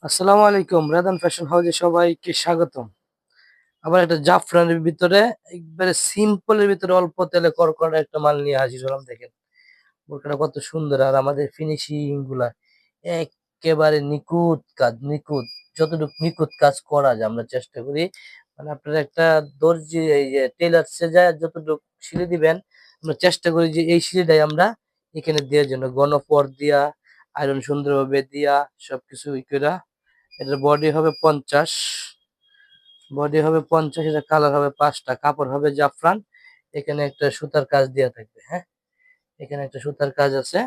আসসালামু আলাইকুম। রাদান ফ্যাশন হাউসে সবাইকে স্বাগতম। আবার একটা জাফরানের ভিতরে একবারে সিম্পলের ভিতরে অল্প তেলে কড়কড়া একটা মাল নিয়ে হাজির হলাম। দেখেন বোরকাটা কত সুন্দর, আর আমাদের ফিনিশিং গুলা একেবারে নিখুঁত কাজ, নিখুঁত। যতটুকু নিখুঁত কাজ করা যায় আমরা চেষ্টা করি। মানে আপনার একটা দর্জি, এই যে টেলার সে যায় যতটুকু সিলে দিবেন, আমরা চেষ্টা করি যে এই সিলিটাই আমরা এখানে দেওয়ার জন্য গণপর দিয়া, আয়রন সুন্দরভাবে দিয়া সবকিছু ই কইরা। এটার বডি হবে 50, এটা কালার হবে 5টা, কাপড় হবে জাফরান। এখানে একটা সুতার কাজ দেওয়া থাকবে, হ্যাঁ, এখানে একটা সুতার কাজ আছে।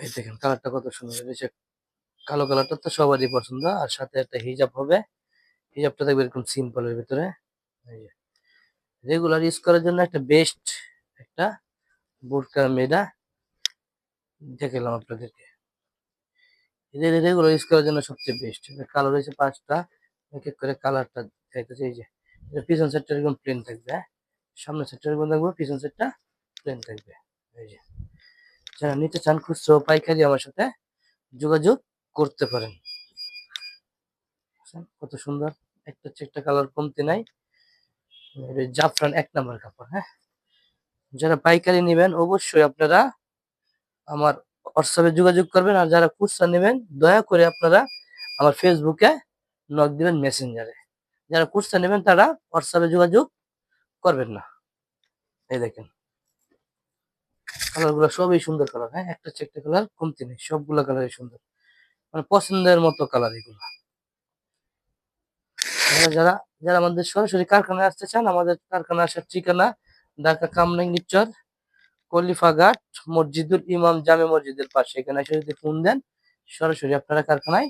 এই দেখেন কালারটা কত সুন্দর, এটা হচ্ছে কালো কালারটা তো সবারই পছন্দ। আর সাথে একটা হিজাব হবে, হিজাবটা থাকবে এরকম সিম্পলের ভিতরে। এই যে রেগুলার ইউজ করার জন্য একটা বেস্ট একটা বোরকা মেয়েরা দেখালাম আপনাদেরকে। রেগুলার ইউজ করার জন্য সবচেয়ে বেস্ট। কালার হয়েছে 5টা, এক এক করে কালারটা দেখাইতেছে। এই যে এটা পিছন সাইডটা এরকম প্লেন থাকবে, হ্যাঁ, সামনের সাইডটা এরকম থাকবে, পিছন সাইডটা প্লেন থাকবে। এই যে যারা নিতে চান খুচরো পাইকারি আমার সাথে যোগাযোগ করতে পারেন। বুঝছেন? কত সুন্দর, একটা চেয়ে একটা কালার কমতি নাই। এটা জাফরান 1 নাম্বার কাপড়, হ্যাঁ। যারা পাইকারি নেবেন অবশ্যই আপনারা আমার হোয়াটসঅ্যাপে যোগাযোগ করবেন, আর যারা খুচরা নেবেন দয়া করে আপনারা আমার ফেসবুকে নক দিবেন, মেসেঞ্জারে। যারা খুচরা নেবেন তারা হোয়াটসঅ্যাপে যোগাযোগ করবেন না। এই দেখেন কালার গুলো সবই সুন্দর কালার, হ্যাঁ, একটা চেয়ে একটা কালার কমতি নেই, সবগুলা কালারই সুন্দর, মানে পছন্দের মতো কালার এগুলো। যারা যারা যারা আমাদের সরাসরি কারখানায় আসতে চান, আমাদের কারখানা আসার ঠিকানা ঢাকা কামরাঙ্গীরচর খলিফাঘাট মসজিদুল ইমাম জামে মসজিদের পাশে। এখানে এসে যদি ফোন দেন সরাসরি আপনারা কারখানায়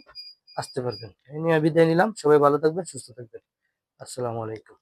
আসতে পারবেন। এই নিয়ে বিদায় নিলাম, সবাই ভালো থাকবেন, সুস্থ থাকবেন। আসসালামু আলাইকুম।